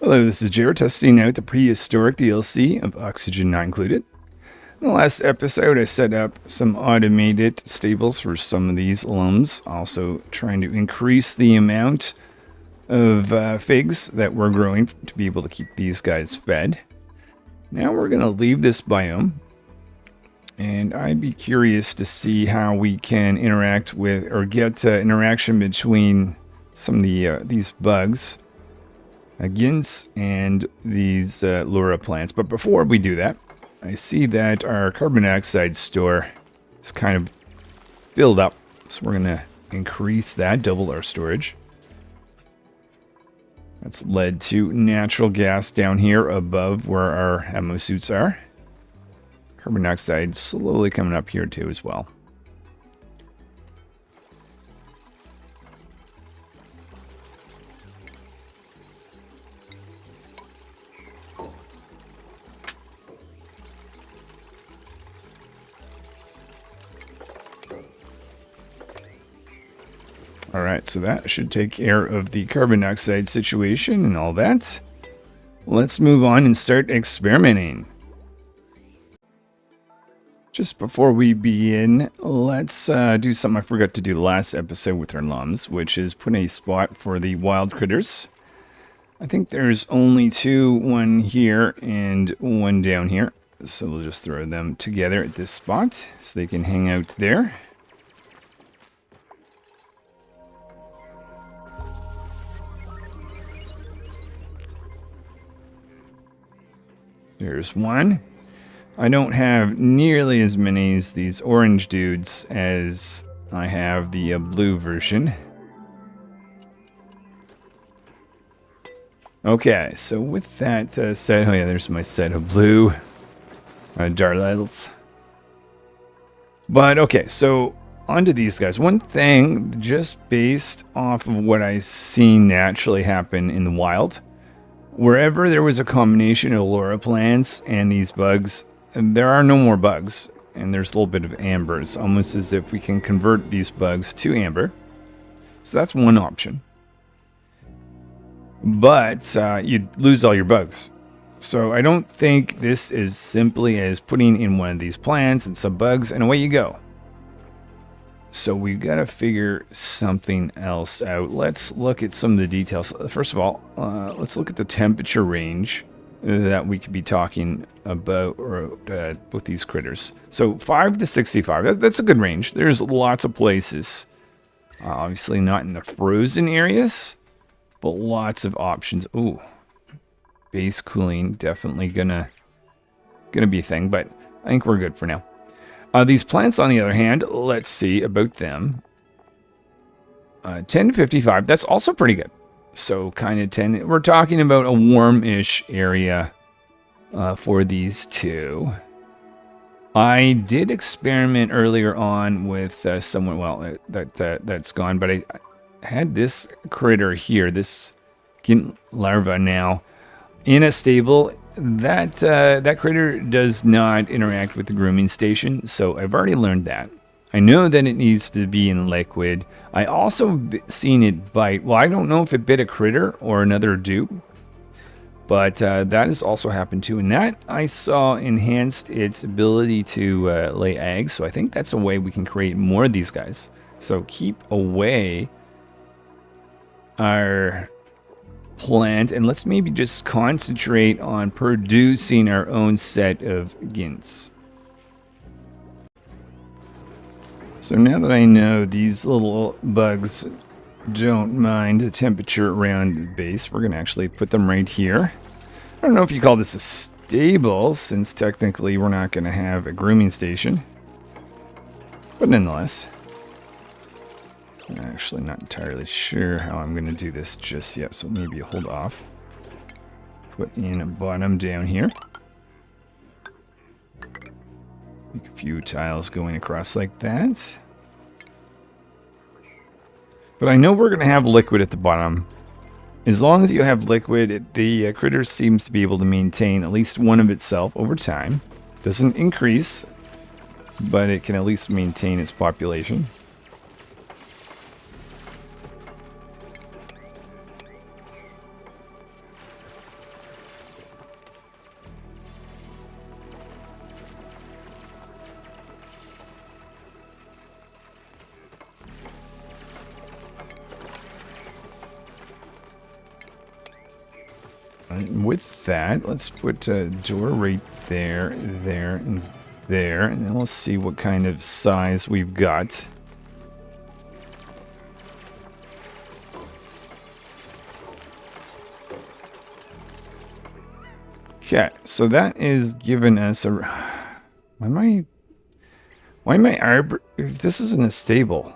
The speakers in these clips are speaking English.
Hello, this is Jared testing out the Prehistoric DLC of Oxygen Not Included. In the last episode, I set up some automated stables for some of these lums, also trying to increase the amount of figs that we're growing to be able to keep these guys fed. Now we're going to leave this biome, and I'd be curious to see how we can interact with, or get interaction between some of these bugs, Gnits, and these Lura plants. But before we do that, I see that our carbon dioxide store is kind of filled up, so we're going to increase that, double our storage. That's led to natural gas down here above where our ammo suits are. Carbon dioxide slowly coming up here too as well. Alright, so that should take care of the carbon dioxide situation and all that. Let's move on and start experimenting. Just before we begin, let's do something I forgot to do last episode with our lums, which is put a spot for the wild critters. I think there's only two, one here and one down here. So we'll just throw them together at this spot so they can hang out there. There's one. I don't have nearly as many as these orange dudes as I have the blue version. Okay, so with that said, oh yeah, there's my set of blue dartles. But okay, so onto these guys. One thing, just based off of what I've seen naturally happen in the wild, wherever there was a combination of Lura plants and these bugs, there are no more bugs, and there's a little bit of amber. It's almost as if we can convert these bugs to amber. So that's one option. But you'd lose all your bugs. So I don't think this is simply as putting in one of these plants and some bugs, and away you go. So we've got to figure something else out. Let's look at some of the details. First of all, let's look at the temperature range that we could be talking about with these critters. So 5 to 65, that's a good range. There's lots of places. Obviously not in the frozen areas, but lots of options. Ooh, base cooling, definitely gonna be a thing, but I think we're good for now. These plants, on the other hand, let's see about them. 10 to 55, that's also pretty good. So kind of 10, we're talking about a warm-ish area for these two. I did experiment earlier on with someone, well, that's gone, but I had this critter here, this Gnit larva now, in a stable. That critter does not interact with the grooming station, so I've already learned that. I know that it needs to be in liquid. I also seen it bite. Well, I don't know if it bit a critter or another dupe, but that has also happened too. And that I saw enhanced its ability to lay eggs, so I think that's a way we can create more of these guys. So keep away our plant, and let's maybe just concentrate on producing our own set of Gnits. So now that I know these little bugs don't mind the temperature around the base, we're going to actually put them right here. I don't know if you call this a stable, since technically we're not going to have a grooming station, but nonetheless. I'm actually not entirely sure how I'm going to do this just yet, so maybe hold off. Put in a bottom down here. Make a few tiles going across like that. But I know we're going to have liquid at the bottom. As long as you have liquid, the critter seems to be able to maintain at least one of itself over time. Doesn't increase, but it can at least maintain its population. And with that, let's put a door right there, there, and there. And then let's see what kind of size we've got. Okay, so that is giving us a... Why am I arbor... If this isn't a stable,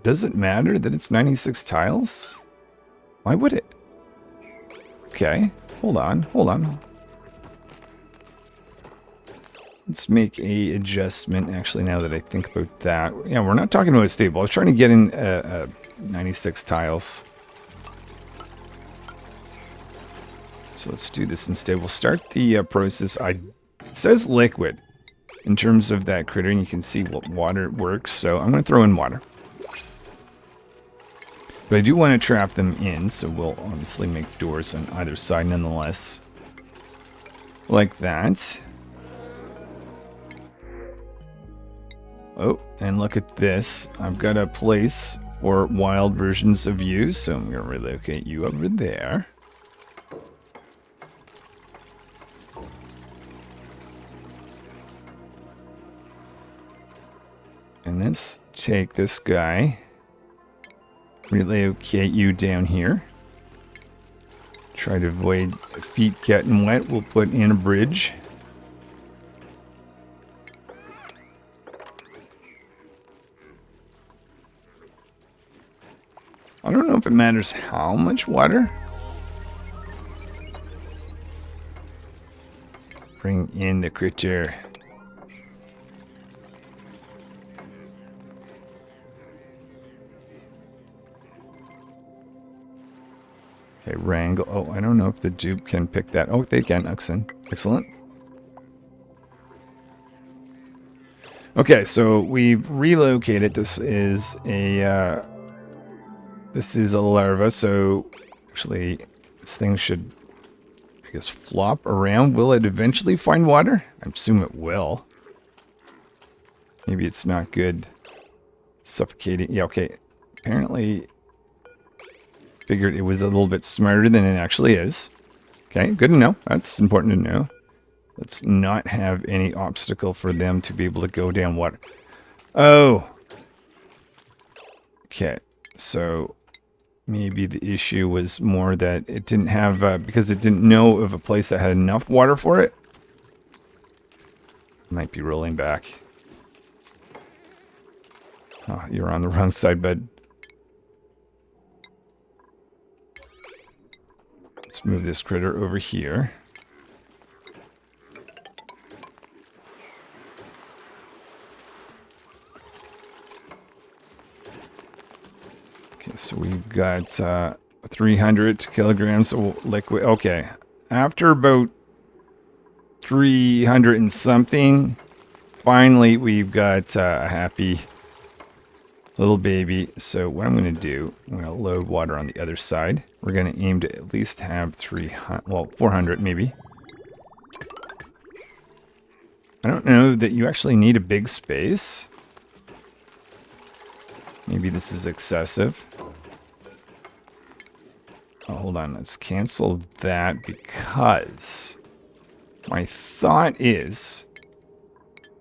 does it matter that it's 96 tiles? Why would it? Okay, hold on. Let's make a adjustment, actually, now that I think about that. Yeah, we're not talking about a stable. I was trying to get in 96 tiles. So let's do this instead. We'll start the process. It says liquid in terms of that critter, and you can see what water works. So I'm going to throw in water. But I do want to trap them in, so we'll obviously make doors on either side nonetheless. Like that. Oh, and look at this. I've got a place for wild versions of you, so I'm going to relocate you over there. And let's take this guy, relocate you down here. Try to avoid feet getting wet. We'll put in a bridge. I don't know if it matters how much water. Bring in the critter. Okay, wrangle. Oh, I don't know if the dupe can pick that. Oh, they can. Excellent. Okay, so we've relocated. This is a larva. So actually, this thing should, I guess, flop around. Will it eventually find water? I assume it will. Maybe it's not good. Suffocating. Yeah. Okay. Apparently. Figured it was a little bit smarter than it actually is. Okay, good to know. That's important to know. Let's not have any obstacle for them to be able to go down water. Oh. Okay, so maybe the issue was more that it didn't have, because it didn't know of a place that had enough water for it. Might be rolling back. Oh, you're on the wrong side, bud. Let's move this critter over here. Okay, so we've got 300 kilograms of liquid. Okay, after about 300 and something, finally we've got a happy little baby. So what I'm going to do, I'm going to load water on the other side. We're going to aim to at least have 300, well, 400 maybe. I don't know that you actually need a big space. Maybe this is excessive. Oh, hold on, let's cancel that because my thought is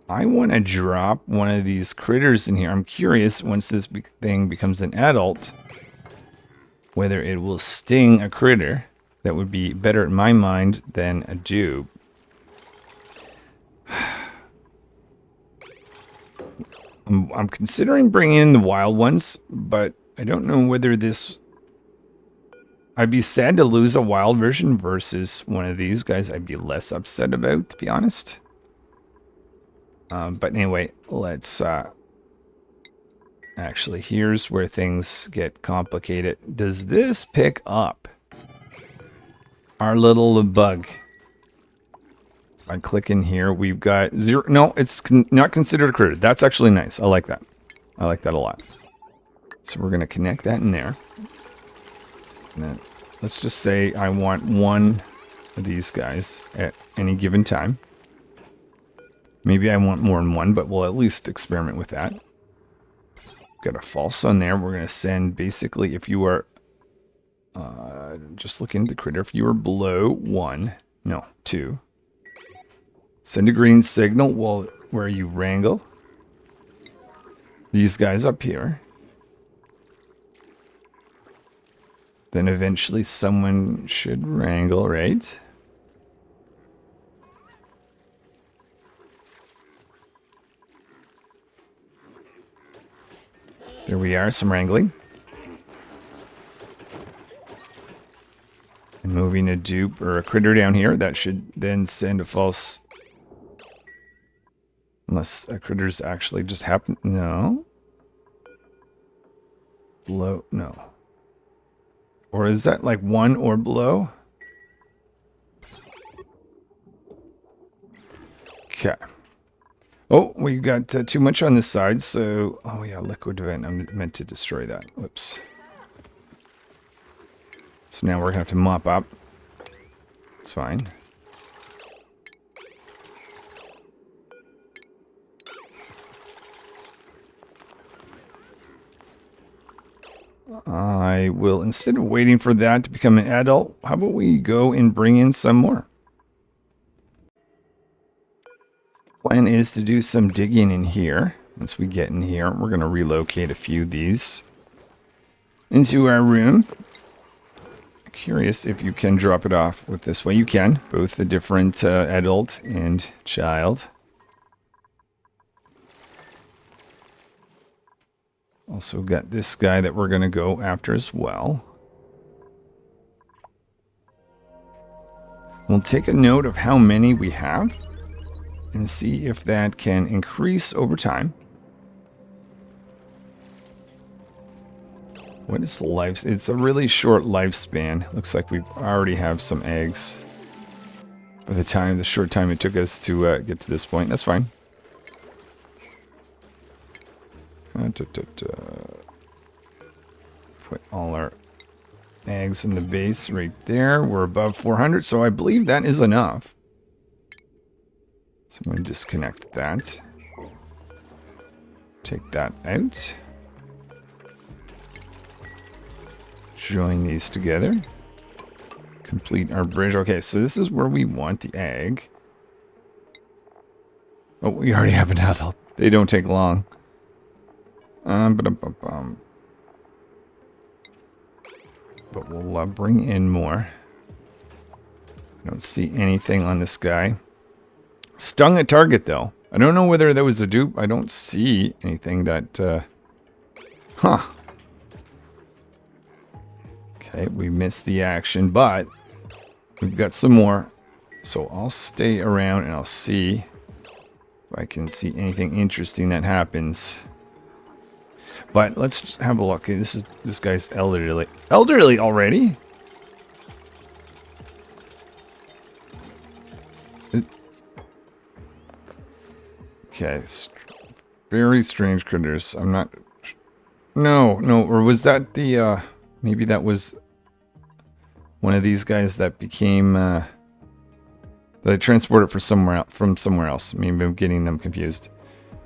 I want to drop one of these critters in here. I'm curious, once this thing becomes an adult, whether it will sting a critter. That would be better in my mind than a dupe. I'm considering bringing in the wild ones, but I don't know whether this... I'd be sad to lose a wild version versus one of these guys I'd be less upset about, to be honest. But anyway, let's... actually, here's where things get complicated. Does this pick up our little bug? If I click in here, we've got 0. No, it's not considered a critter. That's actually nice. I like that. I like that a lot. So we're going to connect that in there. And then let's just say I want one of these guys at any given time. Maybe I want more than one, but we'll at least experiment with that. Got a false on there. We're going to send basically, if you are, I just looking at the critter. If you were below 1, no, 2, send a green signal where you wrangle these guys up here. Then eventually someone should wrangle, right? There we are, some wrangling. And moving a dupe or a critter down here, that should then send a false... Unless a critter's actually just happened... No. Below... No. Or is that like 1 or below? Okay. Oh, we got too much on this side, so... Oh yeah, liquid vent. I meant to destroy that. Whoops. So now we're going to have to mop up. It's fine. I will, instead of waiting for that to become an adult, how about we go and bring in some more? Plan is to do some digging in here. Once we get in here, we're going to relocate a few of these into our room. Curious if you can drop it off with this way. You can, both the different adult and child. Also got this guy that we're going to go after as well. We'll take a note of how many we have and see if that can increase over time. What is the life? It's a really short lifespan. Looks like we already have some eggs. By the short time it took us to get to this point. That's fine. Put all our eggs in the base right there. We're above 400, so I believe that is enough. So I'm going to disconnect that. Take that out. Join these together. Complete our bridge. Okay, so this is where we want the egg. Oh, we already have an adult. They don't take long. But we'll bring in more. I don't see anything on this guy. Stung a target, though. I don't know whether that was a dupe. I don't see anything that... Huh. Okay, we missed the action, but we've got some more. So I'll stay around and I'll see if I can see anything interesting that happens. But let's have a look. This guy's elderly. Elderly already? Okay, very strange critters. I'm not... No, or was that the... Maybe that was one of these guys that became... that I transported from somewhere else. Maybe I'm getting them confused.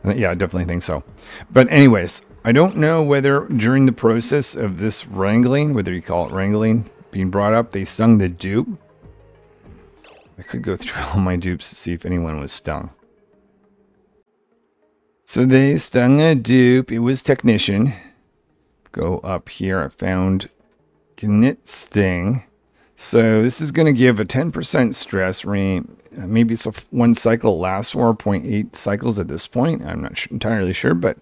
Yeah, I definitely think so. But anyways, I don't know whether during the process of this wrangling, whether you call it wrangling, being brought up, they stung the dupe. I could go through all my dupes to see if anyone was stung. So they stung a dupe. It was technician. Go up here. I found Gnit sting. So this is going to give a 10% stress rate. Maybe it's one cycle lasts 4.8 cycles at this point. I'm not entirely sure, but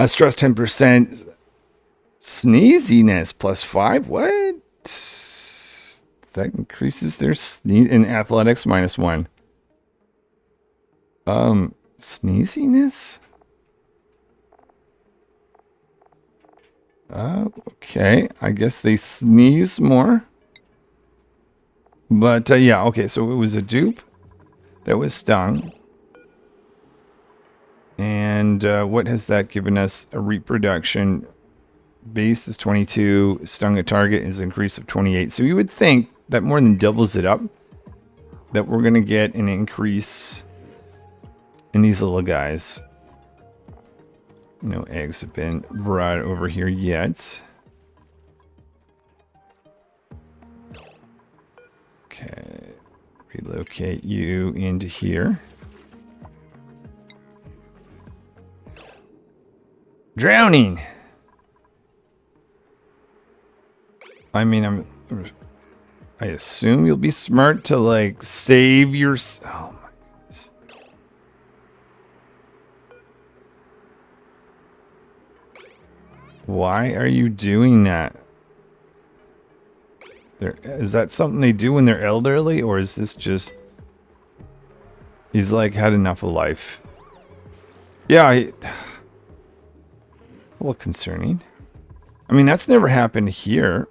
stress 10%. Sneeziness plus 5. What? That increases their sneeze in athletics minus 1. Sneeziness? Okay. I guess they sneeze more. But, yeah, okay, so it was a dupe that was stung. And what has that given us? A reproduction. Base is 22. Stung a target is an increase of 28. So you would think that more than doubles it up. That we're going to get an increase in these little guys. No eggs have been brought over here yet. Relocate you into here. Drowning! I mean, I assume you'll be smart to, like, save your... Oh, my goodness. Why are you doing that? Is that something they do when they're elderly, or is this just... He's, like, had enough of life. Yeah, a little concerning. I mean, that's never happened here.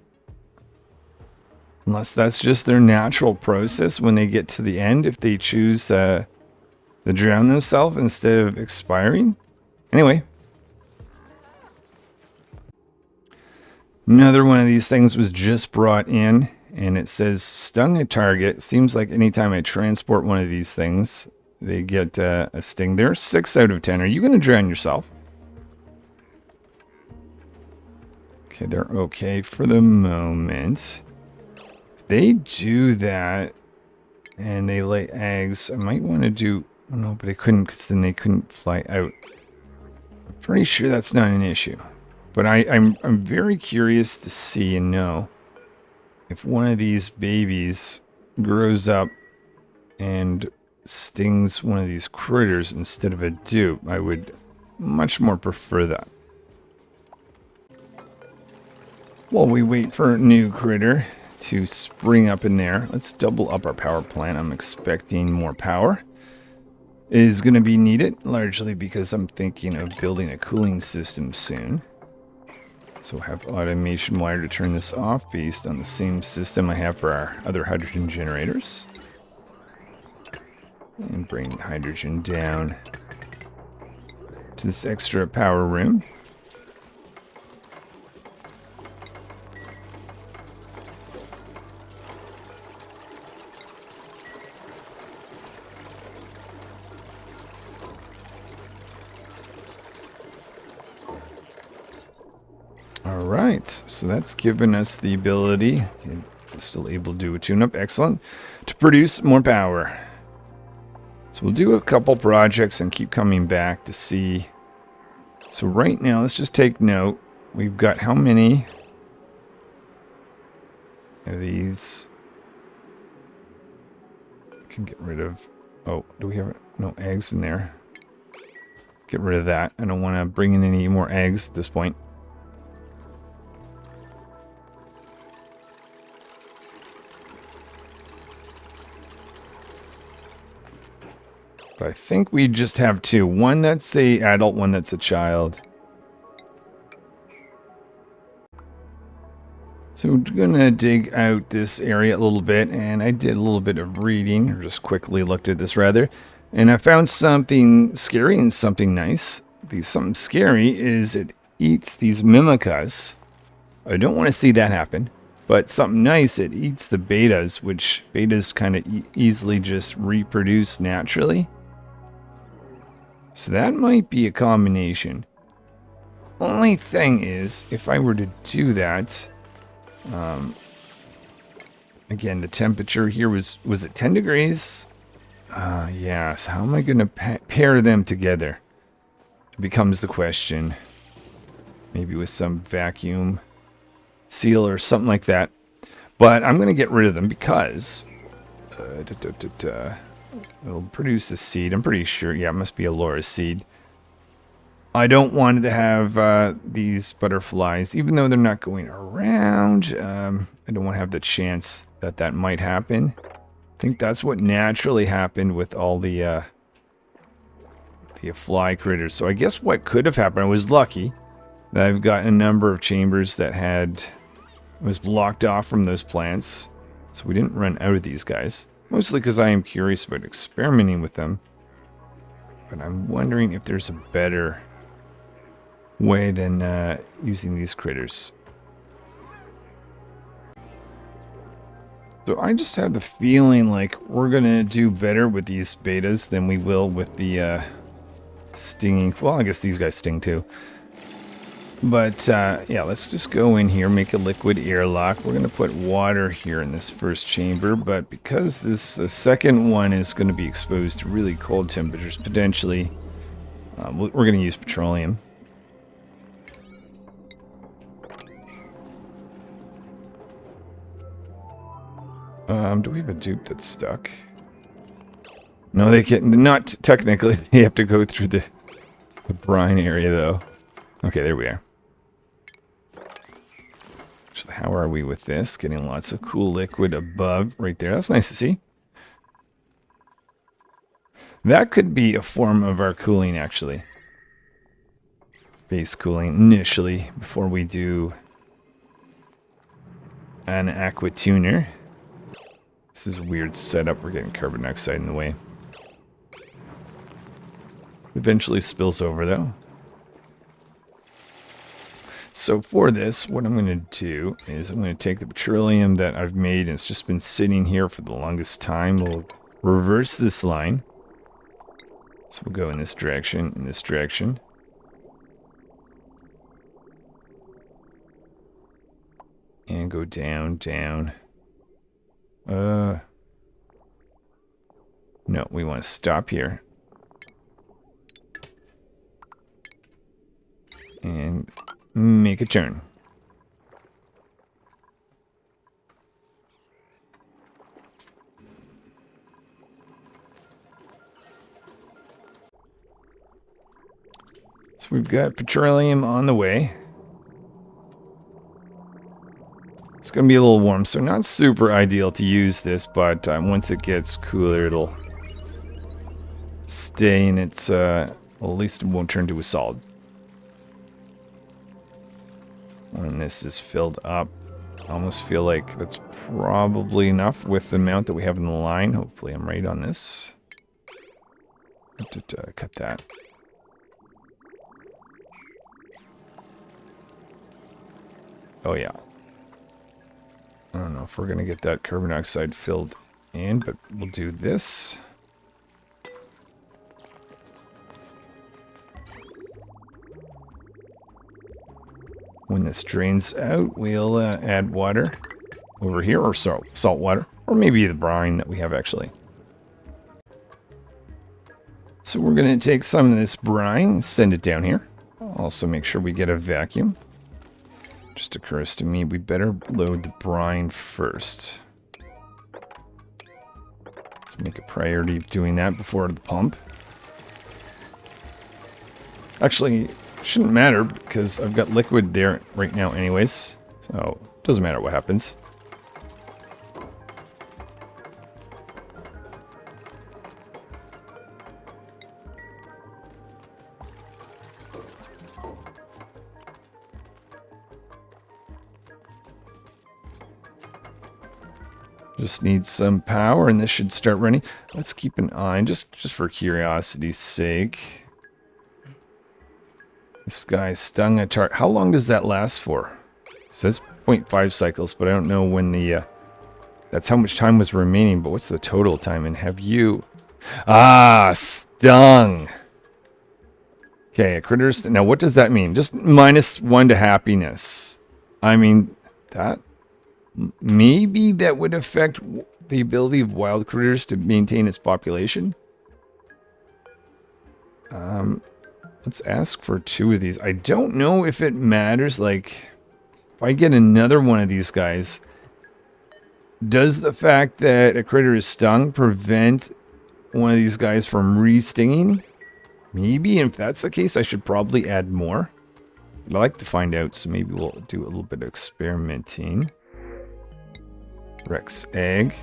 Unless that's just their natural process when they get to the end, if they choose to drown themselves instead of expiring. Anyway. Another one of these things was just brought in, and it says stung a target. Seems like anytime I transport one of these things, they get a sting there. 6 out of 10. Are you going to drown yourself? Okay, they're okay for the moment. If they do that, and they lay eggs, I might want to do... Oh, no, but I couldn't, because then they couldn't fly out. I'm pretty sure that's not an issue. But I'm very curious to see and know if one of these babies grows up and stings one of these critters instead of a dupe. I would much more prefer that. While we wait for a new critter to spring up in there, let's double up our power plant. I'm expecting more power is going to be needed, largely because I'm thinking of building a cooling system soon. So we'll have automation wire to turn this off based on the same system I have for our other hydrogen generators. And bring hydrogen down to this extra power room. Alright, so that's given us the ability, still able to do a tune-up, excellent, to produce more power. So we'll do a couple projects and keep coming back to see. So right now, let's just take note. We've got how many of these? I can get rid of... Oh, do we have no eggs in there? Get rid of that. I don't want to bring in any more eggs at this point. But I think we just have 2. One that's a adult, one that's a child. So we're gonna dig out this area a little bit, and I did a little bit of reading, or just quickly looked at this rather, and I found something scary and something nice. Something scary is it eats these mimicas. I don't want to see that happen. But something nice, it eats the betas, which betas kind of easily just reproduce naturally. So that might be a combination. Only thing is, if I were to do that, again, the temperature here was it 10 degrees? Yeah, so how am I going to pair them together? It becomes the question. Maybe with some vacuum seal or something like that. But I'm going to get rid of them because it'll produce a seed. I'm pretty sure. Yeah, it must be a Lura seed. I don't want to have these butterflies, even though they're not going around. I don't want to have the chance that that might happen. I think that's what naturally happened with all the fly critters. So I guess what could have happened, I was lucky that I've got a number of chambers that was blocked off from those plants. So we didn't run out of these guys. Mostly because I am curious about experimenting with them. But I'm wondering if there's a better way than using these critters. So I just have the feeling like we're going to do better with these betas than we will with the stinging. Well, I guess these guys sting too. But yeah, let's just go in here, make a liquid airlock. We're going to put water here in this first chamber, but because this second one is going to be exposed to really cold temperatures, potentially, we're going to use petroleum. Do we have a dupe that's stuck? No, they can't. Not technically. They have to go through the brine area, though. Okay, there we are. Actually, how are we with this? Getting lots of cool liquid above right there. That's nice to see. That could be a form of our cooling, actually. Base cooling initially before we do an aqua tuner. This is a weird setup. We're getting carbon dioxide in the way. Eventually spills over, though. So for this, what I'm going to do is I'm going to take the petroleum that I've made, and it's just been sitting here for the longest time. We'll reverse this line. So we'll go in this direction, and go down, down. No, we want to stop here. And make a turn. So we've got petroleum on the way. It's going to be a little warm, so not super ideal to use this, but once it gets cooler, it'll stay in its, well, at least it won't turn to a solid. When this is filled up, I almost feel like that's probably enough with the amount that we have in the line. Hopefully I'm right on this. Cut that. Oh yeah. I don't know if we're going to get that carbon dioxide filled in, but we'll do this. When this drains out, we'll add water over here, or salt water, or maybe the brine that we have actually. So we're going to take some of this brine, send it down here. Also make sure we get a vacuum. Just occurs to me we better load the brine first. Let's make a priority of doing that before the pump. Actually, shouldn't matter because I've got liquid there right now anyways. So it doesn't matter what happens. Just need some power and this should start running. Let's keep an eye, just for curiosity's sake. This guy stung a target. How long does that last for? It says 0.5 cycles, but I don't know when the... that's how much time was remaining, but what's the total time? And have you... Ah, stung! Okay, a critter... Now, what does that mean? Just -1 to happiness. I mean, that... Maybe that would affect the ability of wild critters to maintain its population. Let's ask for 2 of these. I don't know if it matters. Like, if I get another one of these guys, does the fact that a critter is stung prevent one of these guys from re-stinging? Maybe. And if that's the case, I should probably add more. I'd like to find out, so maybe we'll do a little bit of experimenting. Rex egg.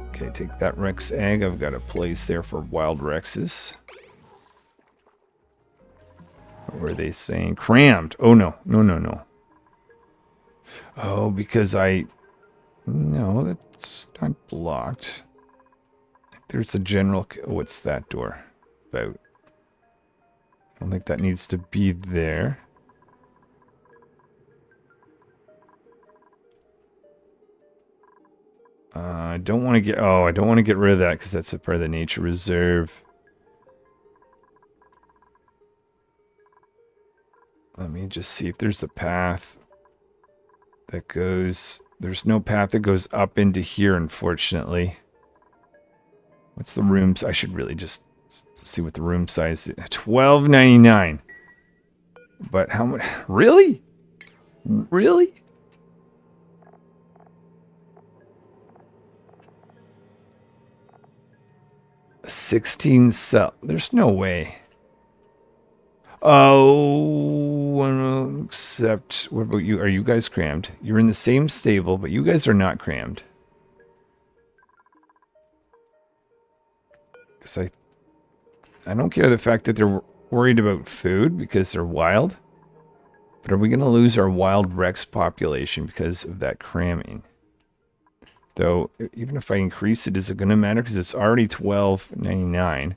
Okay, take that Rex egg. I've got a place there for wild Rexes. What were they saying? Crammed. Oh, no. No, no, no. Oh, because I... No, that's not blocked. There's a general... What's that door about? I don't think that needs to be there. I don't want to get... Oh, I don't want to get rid of that because that's a part of the nature reserve. Let just see if there's a path that goes... There's no path that goes up into here, unfortunately. What's the rooms? I should really just see what the room size is. $12.99. But how much? Really? Really? $16 cell. There's no way. Oh, except, what about you? Are you guys crammed? You're in the same stable, but you guys are not crammed. Because I don't care the fact that they're worried about food because they're wild. But are we going to lose our wild Rex population because of that cramming? Though, even if I increase it, is it going to matter? Because it's already $12.99.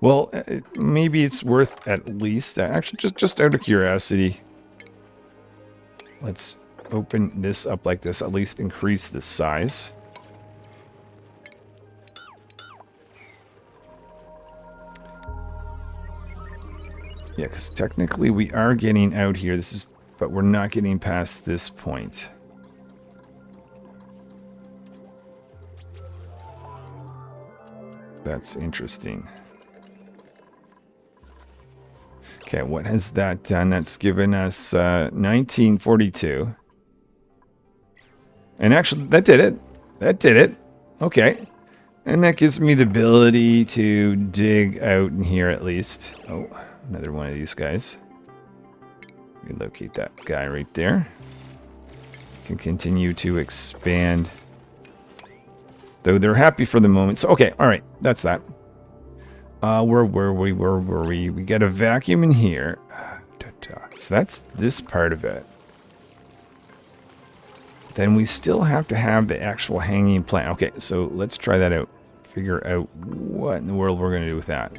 Well, maybe it's worth at least... Actually, just out of curiosity, let's open this up like this. At least increase the size. Yeah, because technically we are getting out here. But we're not getting past this point. That's interesting. Okay, what has that done? That's given us 1942. And actually, that did it. That did it. Okay. And that gives me the ability to dig out in here at least. Oh, another one of these guys. Relocate that guy right there. Can continue to expand. Though they're happy for the moment. So, okay, all right, that's that. Where were we? Where were we? We got a vacuum in here. So that's this part of it. Then we still have to have the actual hanging plant. Okay, so let's try that out. Figure out what in the world we're going to do with that.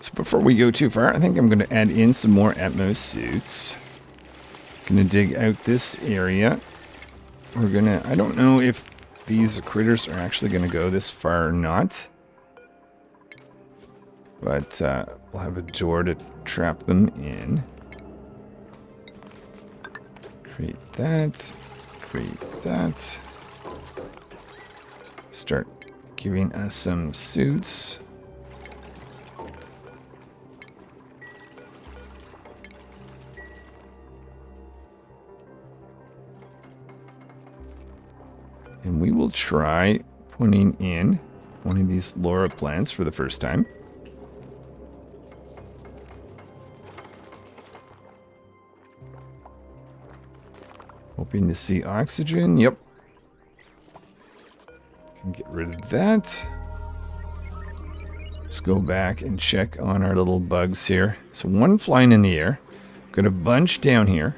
So before we go too far, I think I'm going to add in some more Atmos suits. Going to dig out this area. We're going to... I don't know if these critters are actually going to go this far or not. But we'll have a door to trap them in. Create that. Create that. Start giving us some suits. And we will try putting in one of these Lura plants for the first time. Hoping to see oxygen. Yep. Can get rid of that. Let's go back and check on our little bugs here. So one flying in the air. Got a bunch down here.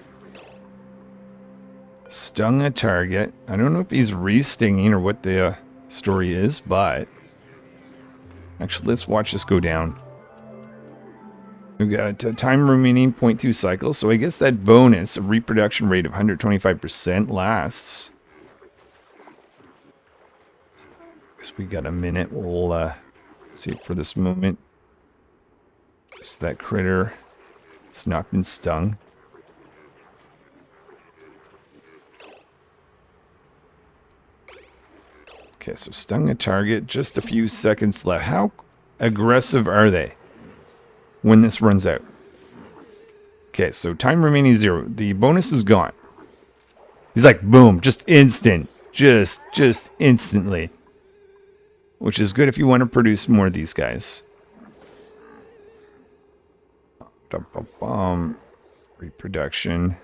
Stung a target. I don't know if he's re-stinging or what the story is, but... Actually, let's watch this go down. We've got time remaining 0.2 cycles, so I guess that bonus, a reproduction rate of 125% lasts. Guess we got a minute. We'll see it for this moment. Just that critter. It's not been stung. Okay, so stung a target, just a few seconds left. How aggressive are they when this runs out? Okay, so time remaining 0. The bonus is gone. He's like, boom, just instant. Just instantly. Which is good if you want to produce more of these guys. Reproduction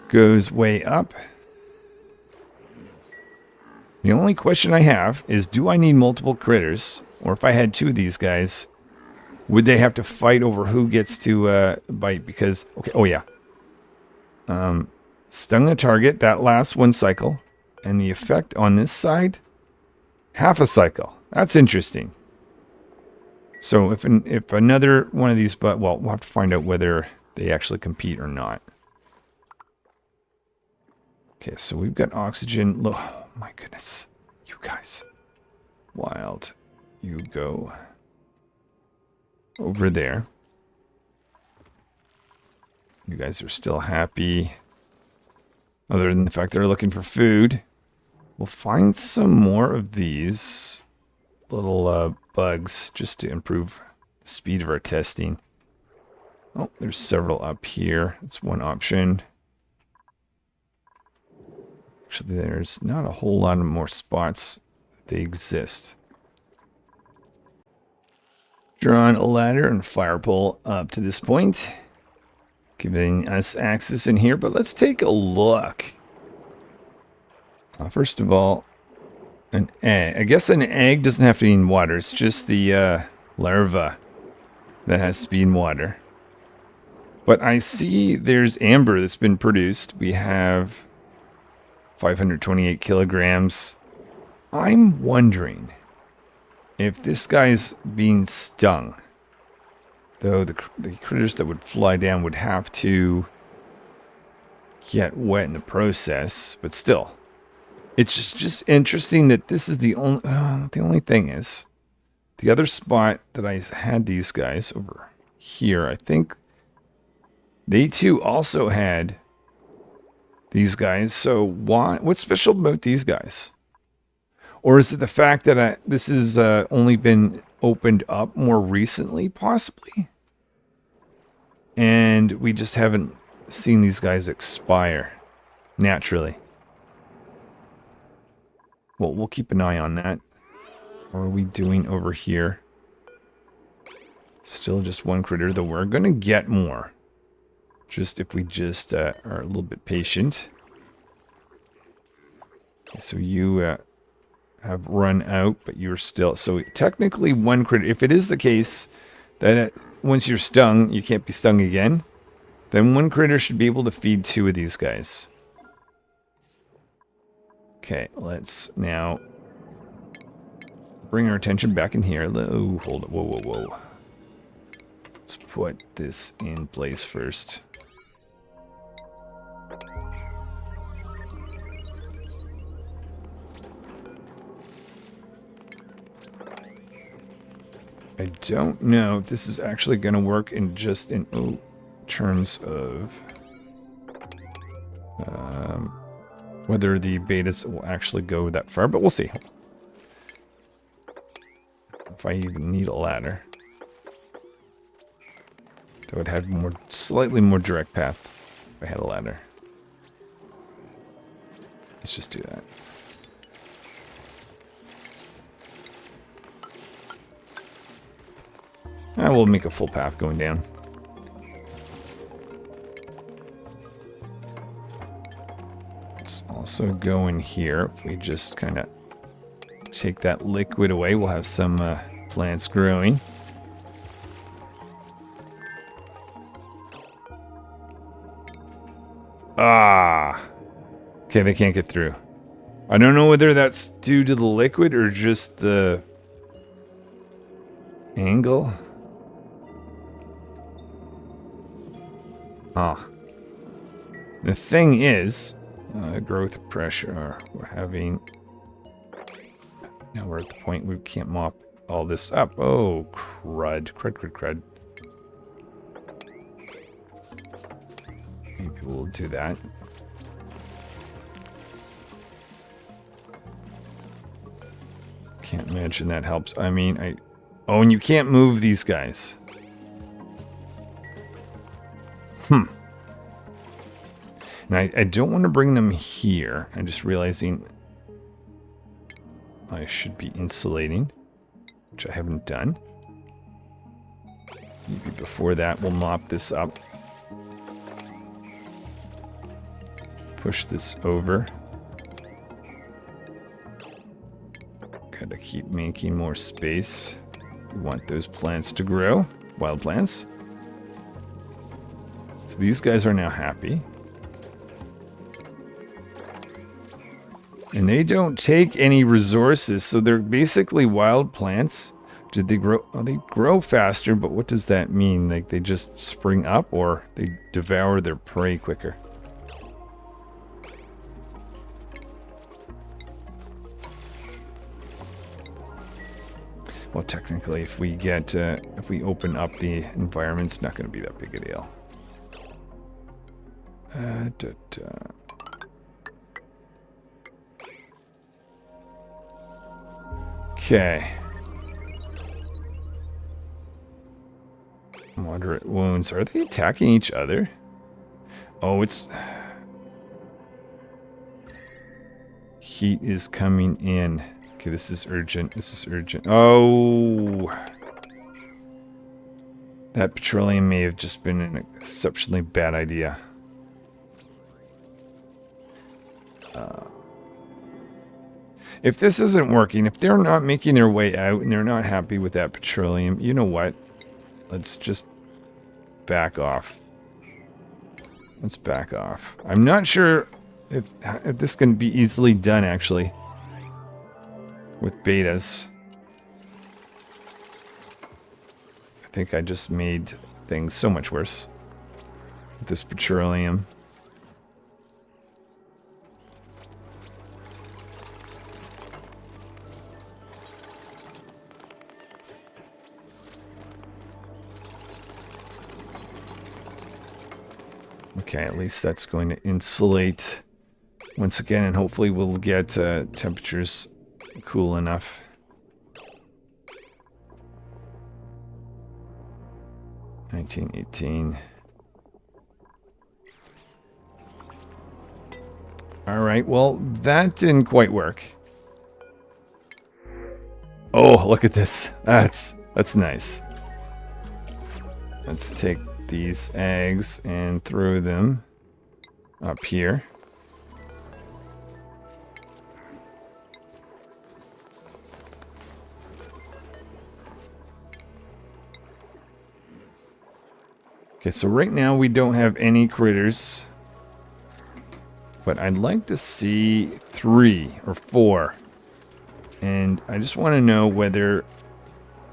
goes way up. The only question I have is, do I need multiple critters? Or if I had 2 of these guys, would they have to fight over who gets to bite? Because, okay, oh yeah. Stung a target, that lasts 1 cycle. And the effect on this side, half a cycle. That's interesting. So if another one of these, but well, we'll have to find out whether they actually compete or not. Okay, so we've got oxygen. Oh my goodness, you guys. Wild. You go over there. You guys are still happy. Other than the fact they're looking for food. We'll find some more of these little bugs just to improve the speed of our testing. Oh, there's several up here. That's one option. Actually, there's not a whole lot of more spots. They exist. Drawn a ladder and fire pole up to this point, giving us access in here. But let's take a look. First of all, an egg. I guess an egg doesn't have to be in water. It's just the larva that has to be in water. But I see there's amber that's been produced. We have 528 kilograms. I'm wondering if this guy's being stung. Though the critters that would fly down would have to get wet in the process. But still, it's just interesting that this is the only thing is, the other spot that I had these guys over here, I think they too also had these guys. So what's special about these guys? Or is it the fact that this has only been opened up more recently, possibly? And we just haven't seen these guys expire naturally. Well, we'll keep an eye on that. What are we doing over here? Still just one critter, though we're going to get more. Just if we just are a little bit patient. Okay, so you have run out, but you're still... So technically one critter... If it is the case that once you're stung, you can't be stung again, then one critter should be able to feed two of these guys. Okay, let's now bring our attention back in here. Oh, hold it. Whoa, whoa, whoa. Let's put this in place first. I don't know if this is actually going to work in just in terms of whether the betas will actually go that far, but we'll see. If I even need a ladder. That would have slightly more direct path if I had a ladder. Let's just do that. I will make a full path going down. Let's also go in here. If we just kind of take that liquid away, we'll have some plants growing. Ah! Okay, they can't get through. I don't know whether that's due to the liquid or just the angle. Ah. The thing is, growth pressure, we're having... Now we're at the point we can't mop all this up. Oh, crud. Crud. Maybe we'll do that. Can't imagine that helps. I mean, Oh, and you can't move these guys. And I don't want to bring them here. I'm just realizing I should be insulating, which I haven't done. Maybe before that, we'll mop this up. Push this over. Gotta keep making more space. We want those plants to grow. Wild plants. So these guys are now happy. And they don't take any resources, so they're basically wild plants. Did they grow? Oh, they grow faster, but what does that mean? Like they just spring up, or they devour their prey quicker? Well, technically, if we get, if we open up the environment, it's not going to be that big a deal. Okay. Moderate wounds. Are they attacking each other? Oh, it's... Heat is coming in. Okay, this is urgent. This is urgent. Oh! That petroleum may have just been an exceptionally bad idea. If this isn't working, if they're not making their way out and they're not happy with that petroleum, you know what? Let's just back off. Let's back off. I'm not sure if this can be easily done, actually, with betas. I think I just made things so much worse with this petroleum. Okay, at least that's going to insulate once again, and hopefully we'll get temperatures cool enough. $19.18. All right, well, that didn't quite work. Oh, look at this. That's nice. Let's take these eggs and throw them up here. Okay, so right now we don't have any critters, but I'd like to see 3 or 4, and I just want to know whether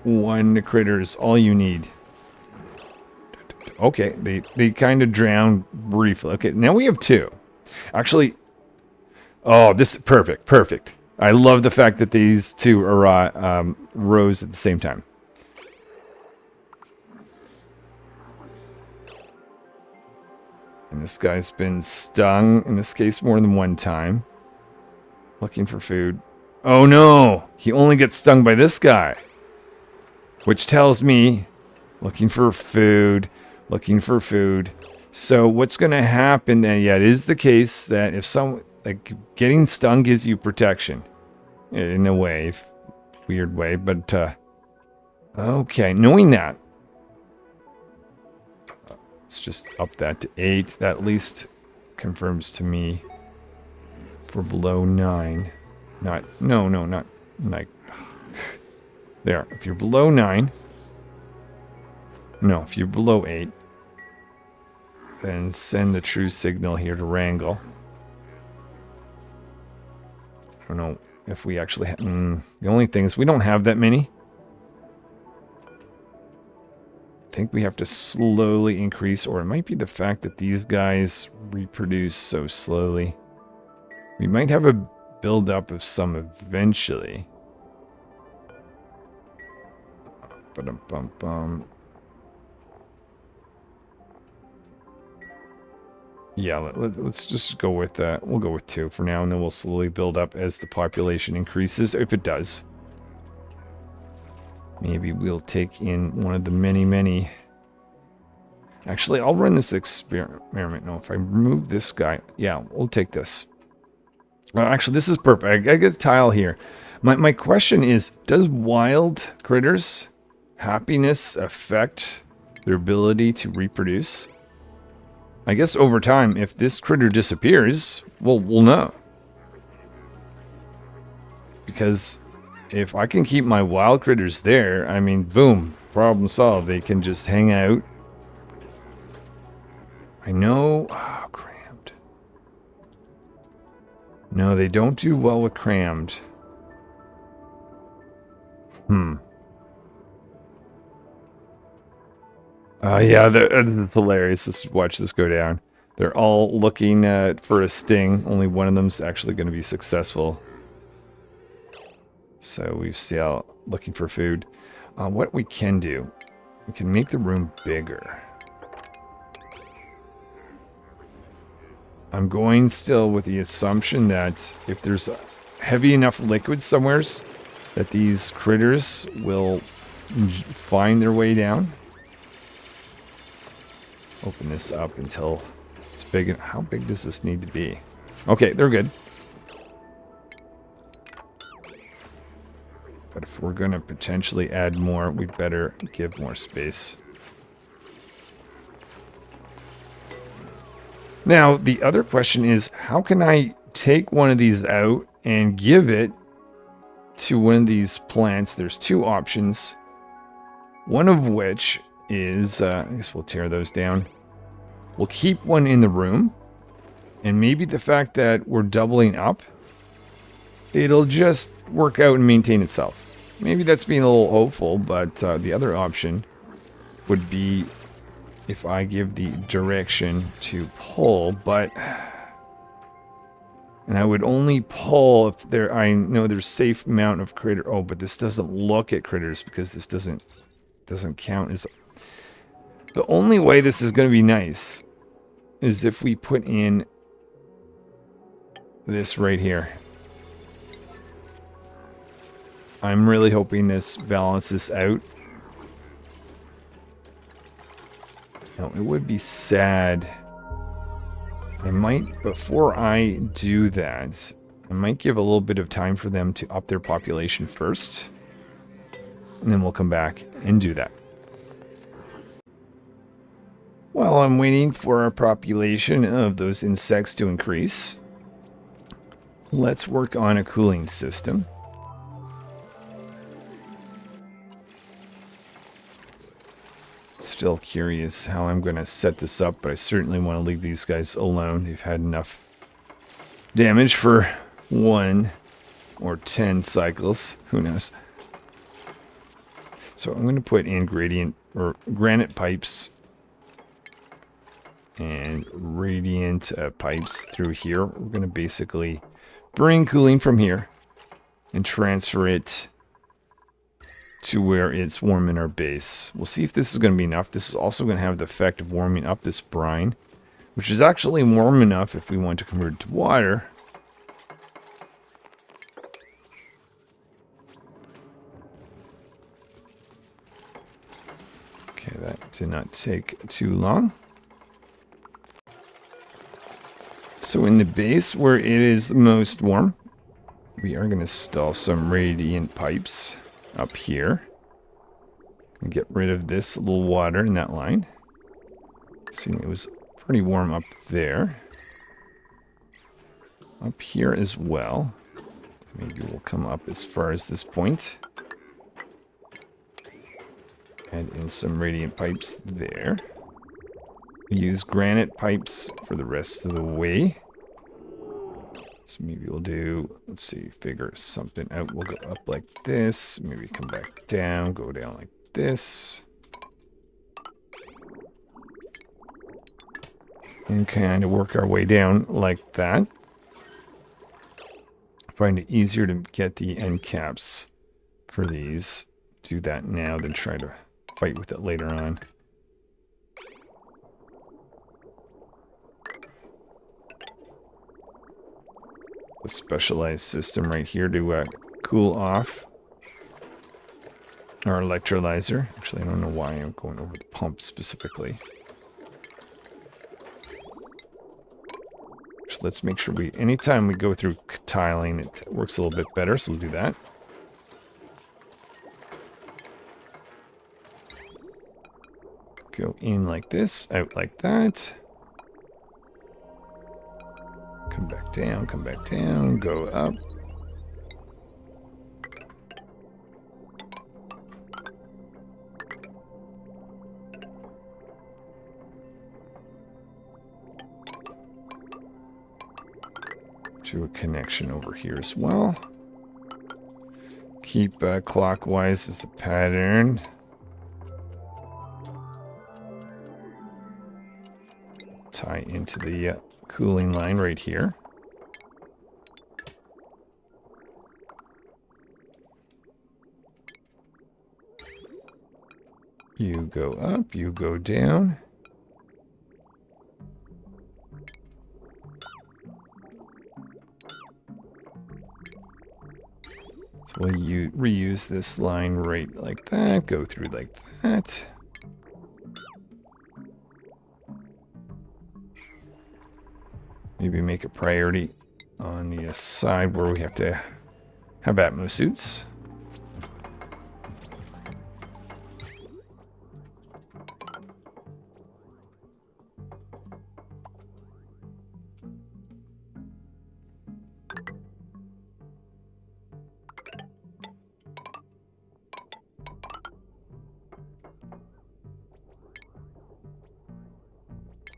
1 critter is all you need. Okay, they kind of drowned briefly. Okay, now we have 2. Actually, oh, this is perfect. I love the fact that these 2 are rose at the same time. And this guy's been stung, in this case, more than 1 time. Looking for food. Oh no! He only gets stung by this guy. Which tells me, looking for food. So what's going to happen then? Yeah, it is the case that if getting stung gives you protection. In a way. Weird way, but, okay, knowing that. Let's just up that to 8. That at least confirms to me for below 9. Not 9. There. If you're below 9. No, if you're below 8. Then send the true signal here to wrangle. I don't know if we actually have... the only thing is we don't have that many. I think we have to slowly increase, or it might be the fact that these guys reproduce so slowly. We might have a buildup of some eventually. Ba-dum-bum-bum. Yeah, let's just go with that. We'll go with 2 for now, and then we'll slowly build up as the population increases, if it does. Maybe we'll take in one of the many... Actually, I'll run this experiment. No, if I remove this guy... Yeah, we'll take this. Actually, this is perfect. I get a tile here. My question is, does wild critters' happiness affect their ability to reproduce? I guess over time, if this critter disappears, well, we'll know. Because if I can keep my wild critters there, I mean, boom, problem solved. They can just hang out. I know... Oh, crammed. No, they don't do well with crammed. Yeah, it's hilarious. Watch this go down. They're all looking for a sting. Only one of them's actually going to be successful. So we're still looking for food. What we can do, we can make the room bigger. I'm going still with the assumption that if there's heavy enough liquid somewheres, that these critters will find their way down. Open this up until it's big. How big does this need to be? Okay, they're good. But if we're going to potentially add more, we better give more space. Now, the other question is, how can I take one of these out and give it to one of these plants? There's two options. One of which is, I guess we'll tear those down. We'll keep one in the room. And maybe the fact that we're doubling up, it'll just work out and maintain itself. Maybe that's being a little hopeful, but the other option would be if I give the direction to pull, but... And I would only pull if there, I know there's safe amount of critter. Oh, but this doesn't look at critters because this doesn't count as... The only way this is going to be nice is if we put in this right here. I'm really hoping this balances out. Now, it would be sad. I might, before I do that, I might give a little bit of time for them to up their population first. And then we'll come back and do that. While I'm waiting for our population of those insects to increase, let's work on a cooling system. Still curious how I'm going to set this up, but I certainly want to leave these guys alone. They've had enough damage for 1 or 10 cycles. Who knows? So I'm going to put in granite pipes and radiant pipes through here. We're going to basically bring cooling from here and transfer it to where it's warm in our base. We'll see if this is going to be enough. This is also going to have the effect of warming up this brine, which is actually warm enough if we want to convert it to water. Okay, that did not take too long. So in the base where it is most warm, we are going to install some radiant pipes up here and get rid of this little water in that line. See, it was pretty warm up there. Up here as well. Maybe we'll come up as far as this point. Add in some radiant pipes there. We use granite pipes for the rest of the way. So maybe we'll do, let's see, figure something out. We'll go up like this. Maybe come back down, go down like this. And kind of work our way down like that. Find it easier to get the end caps for these. Do that now than try to fight with it later on. A specialized system right here to cool off our electrolyzer. Actually, I don't know why I'm going over the pump specifically. So let's make sure anytime we go through tiling, it works a little bit better, so we'll do that. Go in like this, out like that. Come back down, go up. To a connection over here as well. Keep clockwise as the pattern. Tie into the cooling line right here. You go up, you go down. So we'll reuse this line right like that, go through like that. Maybe make a priority on the side where we have to have Atmo suits.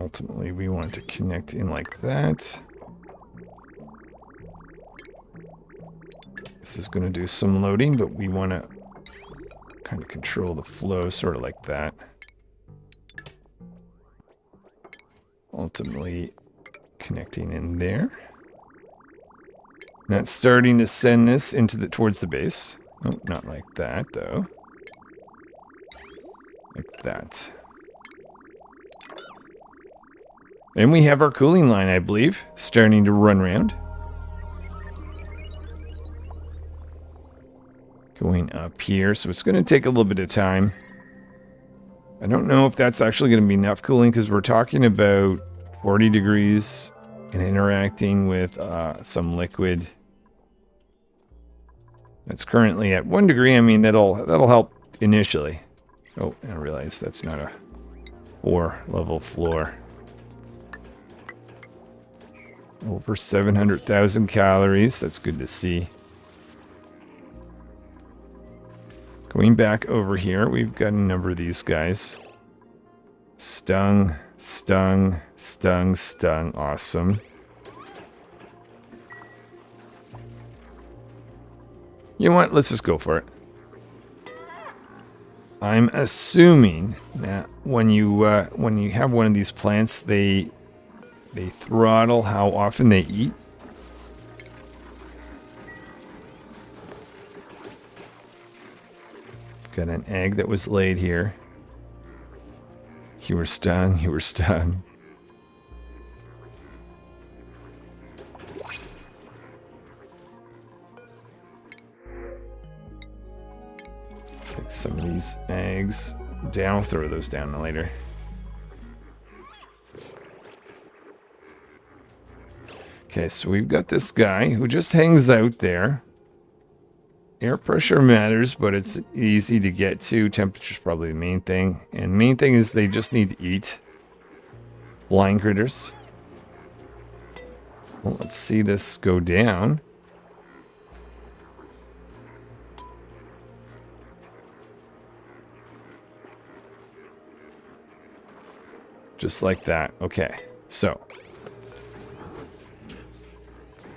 Ultimately, we want to connect in like that. This is going to do some loading, but we want to kind of control the flow sort of like that. Ultimately, connecting in there. That's starting to send this into towards the base. Oh, not like that, though. Like that. And we have our cooling line, I believe, starting to run around. Going up here, so it's going to take a little bit of time. I don't know if that's actually going to be enough cooling because we're talking about 40 degrees and interacting with some liquid that's currently at 1 degree. I mean, that'll help initially. Oh, I realize that's not a 4-level floor. Over 700,000 calories. That's good to see. Going back over here, we've got a number of these guys. Stung, stung, stung, stung. Awesome. You know what? Let's just go for it. I'm assuming that when you have one of these plants, they throttle how often they eat. Got an egg that was laid here. You were stung, you were stung. Take some of these eggs down, throw those down later. Okay, so we've got this guy who just hangs out there. Air pressure matters, but it's easy to get to. Temperature's probably the main thing. And main thing is they just need to eat. Blind critters. Well, let's see this go down. Just like that. Okay, so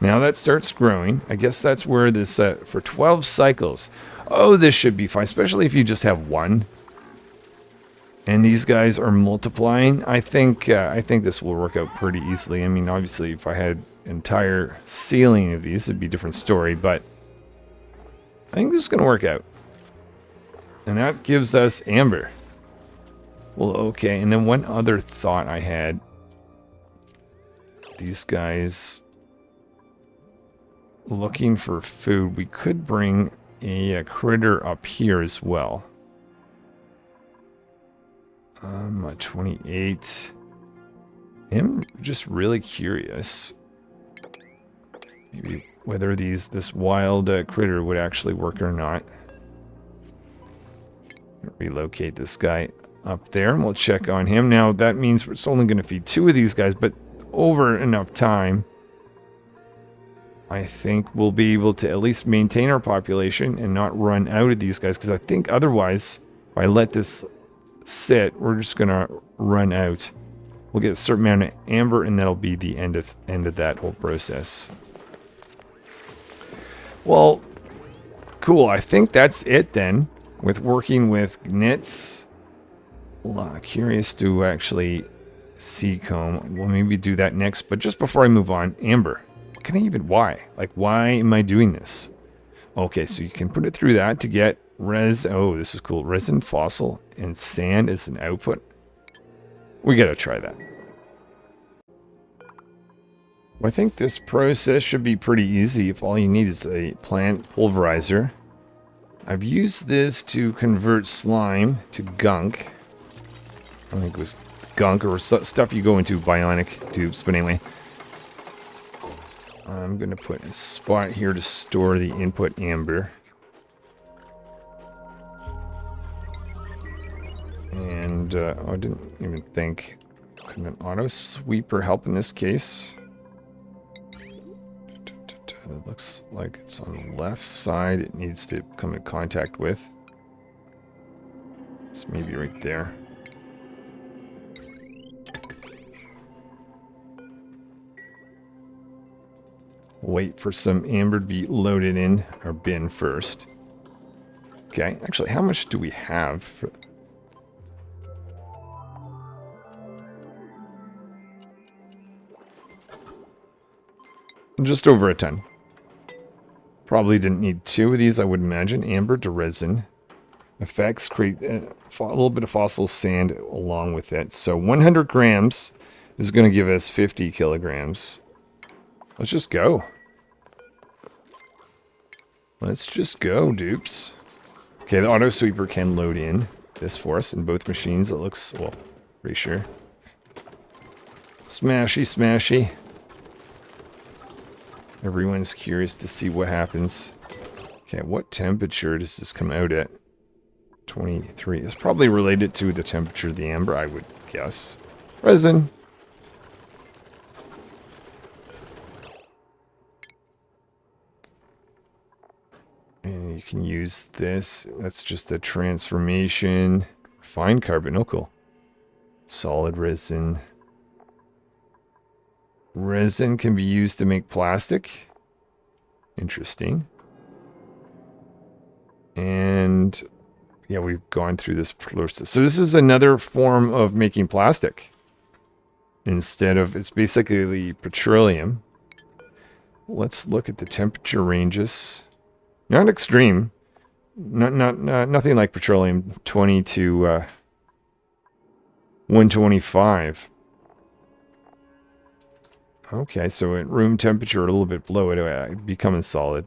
now that starts growing. I guess that's where this, for 12 cycles. Oh, this should be fine, especially if you just have one. And these guys are multiplying. I think this will work out pretty easily. I mean, obviously, if I had an entire ceiling of these, it'd be a different story. But I think this is going to work out. And that gives us amber. Well, okay. And then one other thought I had. These guys looking for food. We could bring a critter up here as well. 28. I'm just really curious. Maybe whether this wild critter would actually work or not. Relocate this guy up there and we'll check on him. Now that means it's only going to feed 2 of these guys, but over enough time, I think we'll be able to at least maintain our population and not run out of these guys. Because I think otherwise, if I let this sit, we're just going to run out. We'll get a certain amount of amber, and that'll be the end of that whole process. Well, cool. I think that's it then with working with Gnits. Curious to actually see comb. We'll maybe do that next. But just before I move on, amber. Can I even, why? Like, why am I doing this? Okay, so you can put it through that to get Oh, this is cool. Resin, fossil, and sand as an output. We gotta try that. I think this process should be pretty easy if all you need is a plant pulverizer. I've used this to convert slime to gunk. I think it was gunk or stuff you go into bionic tubes, but anyway. I'm going to put a spot here to store the input amber. And, I didn't even think. Could an auto sweeper help in this case? It looks like it's on the left side. It needs to come in contact with. It's maybe right there. Wait for some amber to be loaded in our bin first. Okay, actually, how much do we have for... Just over a ton. Probably didn't need 2 of these, I would imagine. Amber to resin. Effects create a little bit of fossil sand along with it. So 100 grams is going to give us 50 kilograms. Let's just go. Let's just go, dupes. Okay, the auto sweeper can load in this for us in both machines. It looks, well, pretty sure. Smashy, smashy. Everyone's curious to see what happens. Okay, what temperature does this come out at? 23. It's probably related to the temperature of the amber, I would guess. Resin. And you can use this. That's just a transformation. Fine carbonyl. Solid resin. Resin can be used to make plastic. Interesting. And yeah, we've gone through this process. So this is another form of making plastic. Instead of, it's basically petroleum. Let's look at the temperature ranges. Not extreme. Nothing like petroleum. 20 to 125. Okay, so at room temperature, a little bit below it, it'd be becoming solid.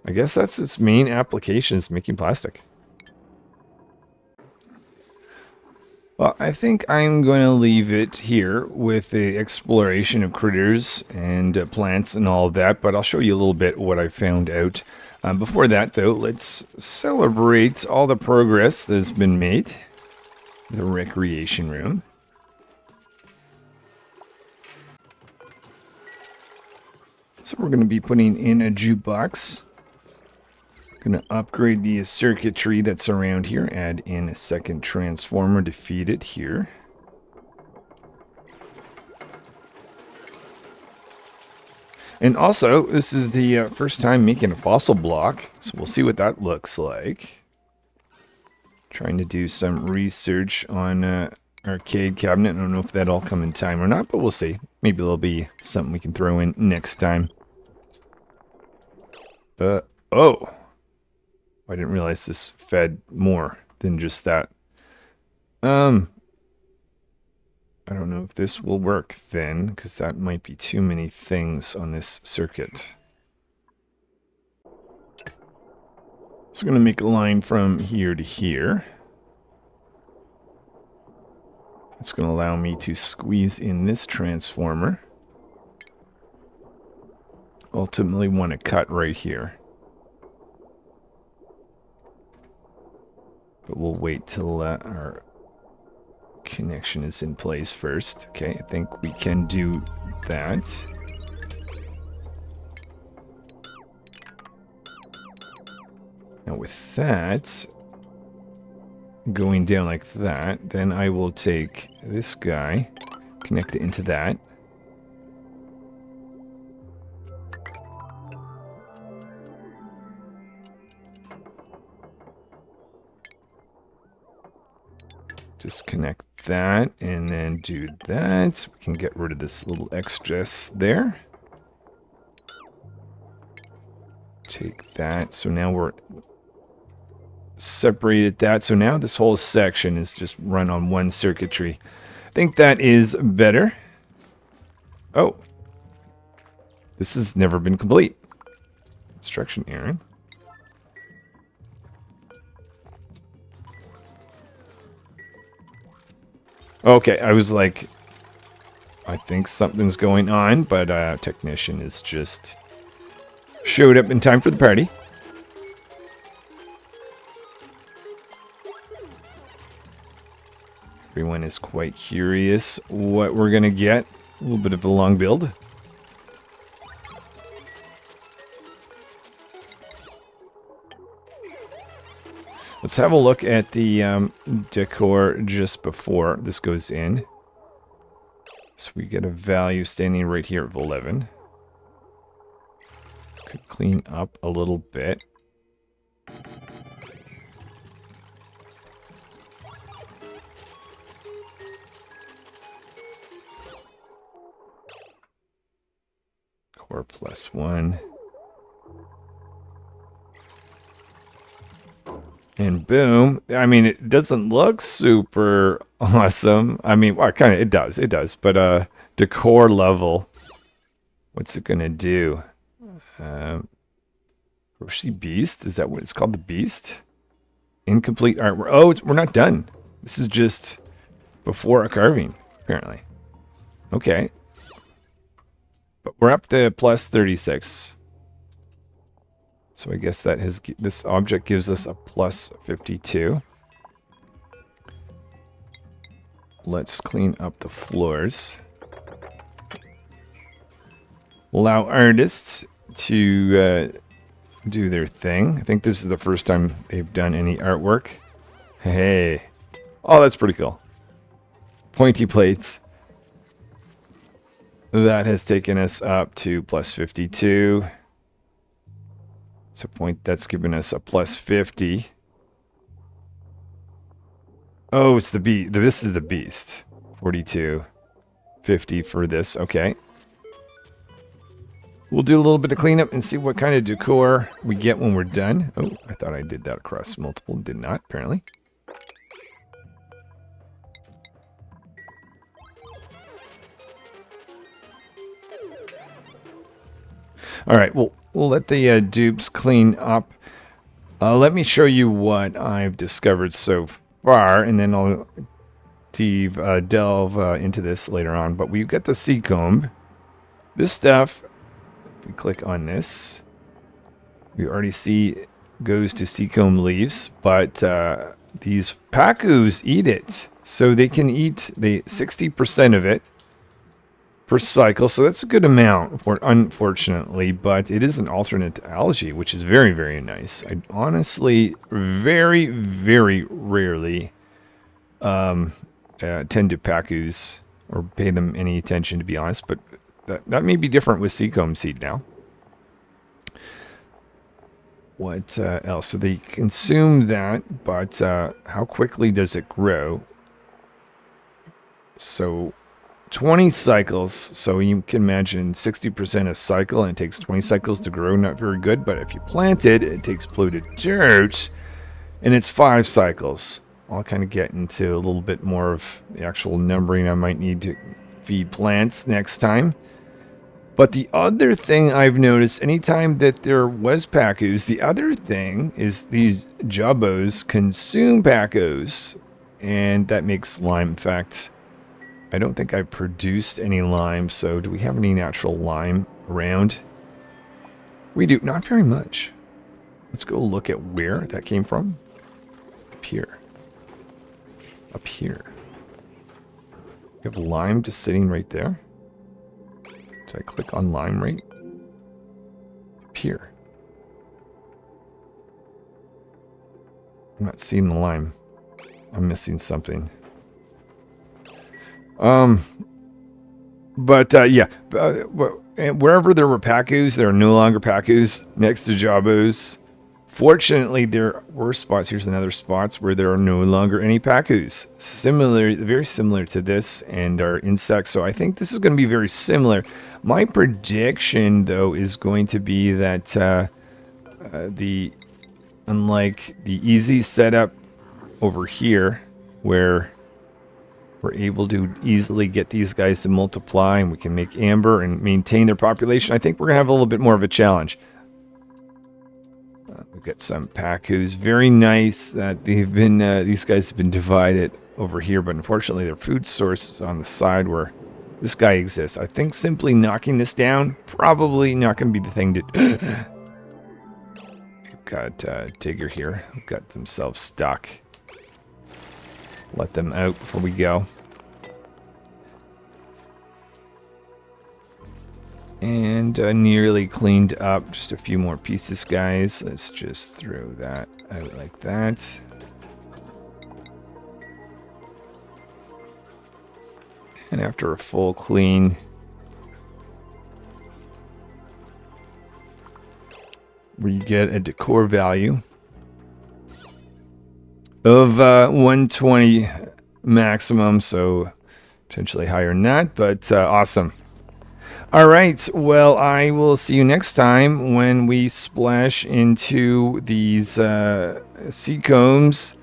I guess that's its main applications, making plastic. Well, I think I'm going to leave it here with the exploration of critters and plants and all of that, but I'll show you a little bit what I found out. Before that, though, let's celebrate all the progress that's been made. The recreation room. So we're going to be putting in a jukebox. Going to upgrade the circuitry that's around here. Add in a second transformer to feed it here. And also, this is the first time making a fossil block. So we'll see what that looks like. Trying to do some research on arcade cabinet. I don't know if that'll come in time or not, but we'll see. Maybe there'll be something we can throw in next time. Oh. I didn't realize this fed more than just that. I don't know if this will work then, because that might be too many things on this circuit. So I'm going to make a line from here to here. It's going to allow me to squeeze in this transformer. Ultimately want to cut right here. But we'll wait till our connection is in place first. Okay, I think we can do that. Now with that, going down like that, then I will take this guy, connect it into that. Disconnect that and then do that. So we can get rid of this little excess there. Take that. So now we're separated that. So now this whole section is just run on one circuitry. I think that is better. Oh. This has never been complete. Instruction error. Okay, I was like, I think something's going on, but technician is just showed up in time for the party. Everyone is quite curious what we're going to get. A little bit of a long build. Let's have a look at the decor just before this goes in. So we get a value standing right here of 11. Could clean up a little bit. Core +1. And boom. I mean, it doesn't look super awesome. I mean, well, kind of, it does. But decor level, what's it going to do? Roshi Beast? Is that what it's called? The Beast? Incomplete artwork. Oh, we're not done. This is just before a carving, apparently. Okay. But we're up to +36. So I guess that this object gives us a +52. Let's clean up the floors. Allow artists to do their thing. I think this is the first time they've done any artwork. Hey. Oh, that's pretty cool. Pointy plates. That has taken us up to +52. It's a point that's given us a +50. Oh, it's the beast. This is the beast. 42. 50 for this. Okay. We'll do a little bit of cleanup and see what kind of decor we get when we're done. Oh, I thought I did that across multiple. Did not, apparently. All right, we'll let the dupes clean up. Let me show you what I've discovered so far, and then I'll delve into this later on. But we've got the sea comb. This stuff, if we click on this, we already see it goes to sea comb leaves, but these pacus eat it. So they can eat 60% of it per cycle, so that's a good amount, unfortunately, but it is an alternate to algae, which is very, very nice. I honestly very, very rarely tend to pacus or pay them any attention, to be honest, but that may be different with seacomb seed now. What else? So they consume that, but how quickly does it grow? So 20 cycles, so you can imagine 60% a cycle, and it takes 20 cycles to grow. Not very good, but if you plant it, it takes polluted dirt, and it's 5 cycles. I'll kind of get into a little bit more of the actual numbering I might need to feed plants next time. But the other thing I've noticed, anytime that there was pacus, the other thing is these jubbos consume pacus, and that makes lime. In fact, I don't think I produced any lime, so do we have any natural lime around? We do. Not very much. Let's go look at where that came from. Up here. Up here. We have lime just sitting right there. Did I click on lime right? Up here. I'm not seeing the lime. I'm missing something. Wherever there were pacus, there are no longer pacus next to jabos. Fortunately, there were spots. Here's another spots where there are no longer any pacus. Very similar to this and our insects. So I think this is going to be very similar. My prediction, though, is going to be that Unlike the easy setup over here, where we're able to easily get these guys to multiply and we can make amber and maintain their population, I think we're going to have a little bit more of a challenge. We've got some Pacus. Very nice that they've been, these guys have been divided over here, but unfortunately their food source is on the side where this guy exists. I think simply knocking this down, probably not going to be the thing to do. We've got Digger here, who got themselves stuck. Let them out before we go. And nearly cleaned up. Just a few more pieces, guys. Let's just throw that out like that. And after a full clean, we get a decor value of 120 maximum, so potentially higher than that, but awesome. All right, well, I will see you next time when we splash into these seacombs,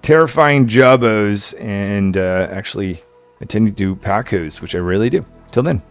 terrifying Jabos, and actually attending to Pacos, which I really do. Till then.